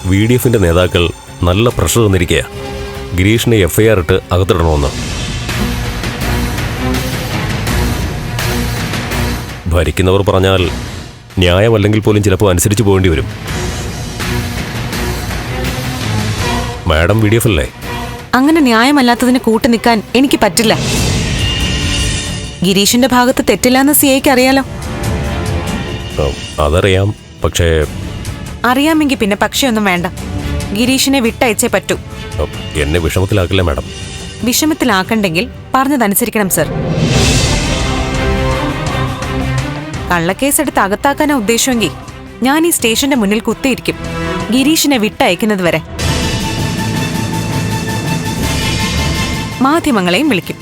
VDF നേതാക്കൾ നല്ല pressure തന്നിരിക്കുക, ഗിരീഷിനെ FIR ഇട്ട് അകത്തിടണമെന്ന്. ഭരിക്കുന്നവർ പറഞ്ഞാൽ ന്യായമല്ലെങ്കിൽ പോലും ചിലപ്പോൾ അനുസരിച്ച് പോകേണ്ടി വരും. മാഡം VDF അല്ലേ? അങ്ങനെ ന്യായമല്ലാത്തതിന് കൂട്ടു നിൽക്കാൻ എനിക്ക് പറ്റില്ല. ഗിരീഷിന്റെ ഭാഗത്ത് തെറ്റില്ലാന്ന് CIക്ക് അറിയാലോ. അതറിയാം, പക്ഷേ അറിയാമെങ്കിൽ പിന്നെ പക്ഷയൊന്നും വേണ്ട. ഗിരീഷിനെ വിട്ടയച്ചേ പറ്റൂ. എന്നെ വിഷമത്തിലാക്കില്ല മാഡം. വിഷമത്തിലാക്കണ്ടെങ്കിൽ പറഞ്ഞതനുസരിക്കണം സർ. കള്ളക്കേസെടുത്ത് അകത്താക്കാനാ ഉദ്ദേശമെങ്കിൽ ഞാൻ ഈ സ്റ്റേഷന്റെ മുന്നിൽ കുത്തിയിരിക്കും, ഗിരീഷിനെ വിട്ടയക്കുന്നത് വരെ. മാധ്യമങ്ങളെയും വിളിക്കും.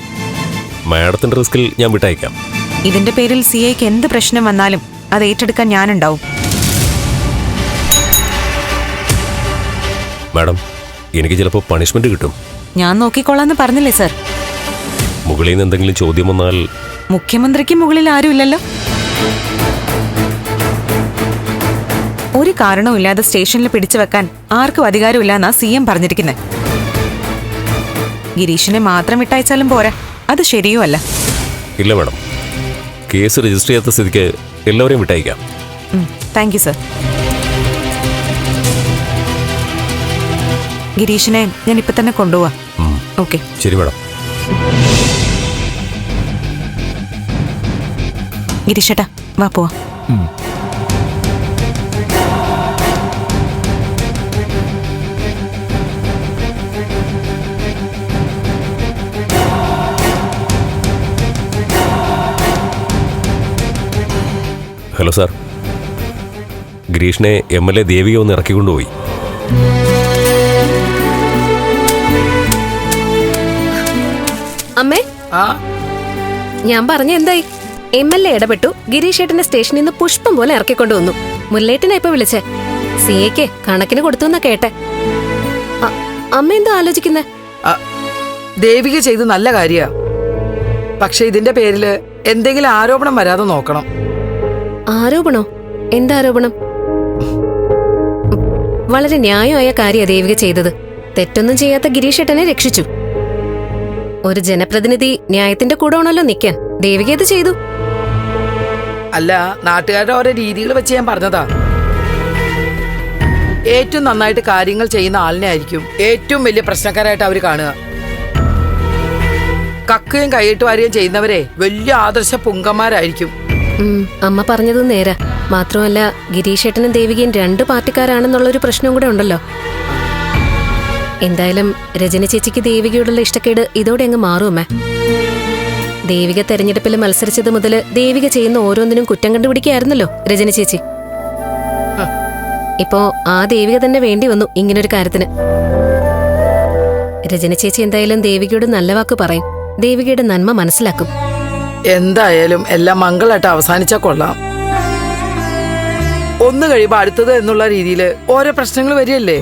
മാഡത്തിന്റെ റിസ്കിൽ ഞാൻ വിട്ടയക്കാം. ഇതിന്റെ പേരിൽ CIക്ക് എന്ത് പ്രശ്നം വന്നാലും അത് ഏറ്റെടുക്കാൻ ഞാനുണ്ടാവും. മാഡം, എനിക്ക് ചിലപ്പോൾ പണിഷ്മെന്റ് കിട്ടും. ഞാൻ നോക്കിക്കൊള്ളാന്ന് പറഞ്ഞില്ലേ സർ. മുകളിൽ നിന്ന് എന്തെങ്കിലും ചോദ്യം വന്നാൽ? മുഖ്യമന്ത്രിക്ക് മുകളിൽ ആരുമില്ലല്ലോ. ഒരു കാരണവുമില്ലാതെ സ്റ്റേഷനിൽ പിടിച്ചു വെക്കാൻ ആർക്കും അധികാരമില്ലെന്നാ CM പറഞ്ഞിരിക്കുന്നത്. ഗിരീഷിനെ മാത്രം വിട്ടയച്ചാലും പോരാ, അത് ശരിയോ അല്ല. ഇല്ല മാഡം, കേസ് രജിസ്റ്റർ ചെയ്യാത്ത സ്ഥിതിക്ക് എല്ലാവരെയും വിട്ടയക്കാം. Thank you sir. ഗിരീഷിനെ ഞാൻ ഇപ്പൊ തന്നെ കൊണ്ടുപോവാ. ഓക്കെ, ശരി മാഡം. ഗിരീഷേട്ടാ വാ പോവാ. ഹലോ സാർ, ഗിരീഷിനെ MLA ദേവിക ഒന്ന് ഇറക്കിക്കൊണ്ടുപോയി. അമ്മേ, ഞാൻ പറഞ്ഞ എന്തായി? MLA ഇടപെട്ടു, ഗിരീഷ് ഏട്ടനെ സ്റ്റേഷനിൽ നിന്ന് പുഷ്പം പോലെ ഇറക്കിക്കൊണ്ടുവന്നു. മുല്ലേട്ടനാ ഇപ്പൊ വിളിച്ചേ. CAക്ക് കണക്കിന് കൊടുത്തു എന്നാ കേട്ടെ. അമ്മ എന്താ ആലോചിക്കുന്നേ? ദേവിക ചെയ്ത് നല്ല കാര്യ, പക്ഷെ ഇതിന്റെ പേരില് എന്തെങ്കിലും ആരോപണം വരാതെ നോക്കണം. ആരോപണോ? എന്താരോപണം? വളരെ ന്യായമായ കാര്യ ദേവിക ചെയ്തത്. തെറ്റൊന്നും ചെയ്യാത്ത ഗിരീഷ് ഏട്ടനെ രക്ഷിച്ചു. ഒരു ജനപ്രതിനിധി ന്യായത്തിന്റെ കൂടെ ആണല്ലോ നിൽക്കാൻ. ദേവിക ഇത് ചെയ്തു. അല്ല, നാട്ടുകാരുടെ ഓരോ രീതികൾ വെച്ച് ഞാൻ പറഞ്ഞതാ. ഏറ്റവും നന്നായിട്ട് കാര്യങ്ങൾ ചെയ്യുന്ന ആളിനെ ആയിരിക്കും ഏറ്റവും വലിയ പ്രശ്നക്കാരായിട്ട് അവര് കാണുക. കക്കുകയും കൈയിട്ടുവാരുകയും ചെയ്യുന്നവരെ വലിയ ആദർശ പുങ്കന്മാരായിരിക്കും. അമ്മ പറഞ്ഞത് നേരാ. മാത്രമല്ല, ഗിരീഷ് ഏട്ടനും ദേവികയും 2 പാർട്ടിക്കാരാണെന്നുള്ളൊരു പ്രശ്നവും കൂടെ ഉണ്ടല്ലോ. എന്തായാലും രജനി ചേച്ചിക്ക് ദേവികയോടുള്ള ഇഷ്ടക്കേട് ഇതോടെ അങ്ങ് മാറുമേ. ദേവിക തെരഞ്ഞെടുപ്പിൽ മത്സരിച്ചത് മുതൽ ദേവിക ചെയ്യുന്ന ഓരോന്നിനും കുറ്റം കണ്ടുപിടിക്കുകയായിരുന്നല്ലോ രജനി ചേച്ചി. ഇപ്പോ ആ ദേവിക തന്നെ വേണ്ടി വന്നു ഇങ്ങനൊരു കാര്യത്തിന്. രജനി ചേച്ചി എന്തായാലും ദേവികയോട് നല്ല വാക്ക് പറയും, ദേവികയുടെ നന്മ മനസ്സിലാക്കും. എന്തായാലും എല്ലാം മംഗളായിട്ട് അവസാനിച്ചാ കൊള്ളാം. ഒന്ന് കഴിയുമ്പോ അടുത്തത് എന്നുള്ള രീതിയിൽ ഓരോ പ്രശ്നങ്ങൾ വരികയല്ലേ.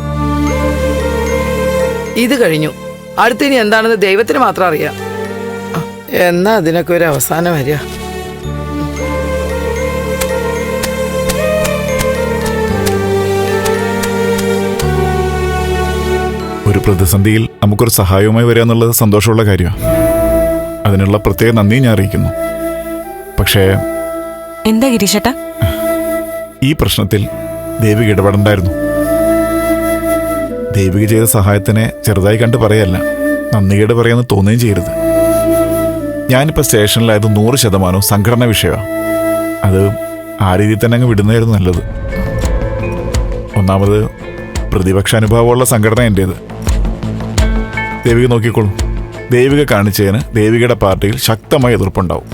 ഇത് കഴിഞ്ഞു, അടുത്തിനി എന്താണെന്ന് ദൈവത്തിന് മാത്രം അറിയാം. എന്നാ അതിനൊക്കെ ഒരു അവസാനം വരിക. ഒരു പ്രതിസന്ധിയിൽ നമുക്കൊരു സഹായവുമായി വരിക എന്നുള്ളത് സന്തോഷമുള്ള കാര്യമാണ്. അതിനുള്ള പ്രത്യേക നന്ദി ഞാൻ അറിയിക്കുന്നു. പക്ഷേ എന്താ ഗിരീഷേട്ടാ? ഈ പ്രശ്നത്തിൽ ദേവിക ഇടപെടണ്ടായിരുന്നു. ദേവിക ചെയ്ത സഹായത്തിനെ ചെറുതായി കണ്ട് പറയല്ല, നന്ദികേട് പറയാമെന്ന് തോന്നുകയും ചെയ്യരുത്. ഞാനിപ്പോൾ സ്റ്റേഷനിലായത് 100% സംഘടന വിഷയമാണ്. അത് ആ രീതിയിൽ തന്നെ അങ്ങ് വിടുന്നതായിരുന്നു നല്ലത്. ഒന്നാമത് പ്രതിപക്ഷാനുഭാവമുള്ള സംഘടന എൻ്റേത്. ദേവിക നോക്കിക്കോളൂ, ദേവിക കാണിച്ചതിന് ദേവികയുടെ പാർട്ടിയിൽ ശക്തമായ എതിർപ്പുണ്ടാവും.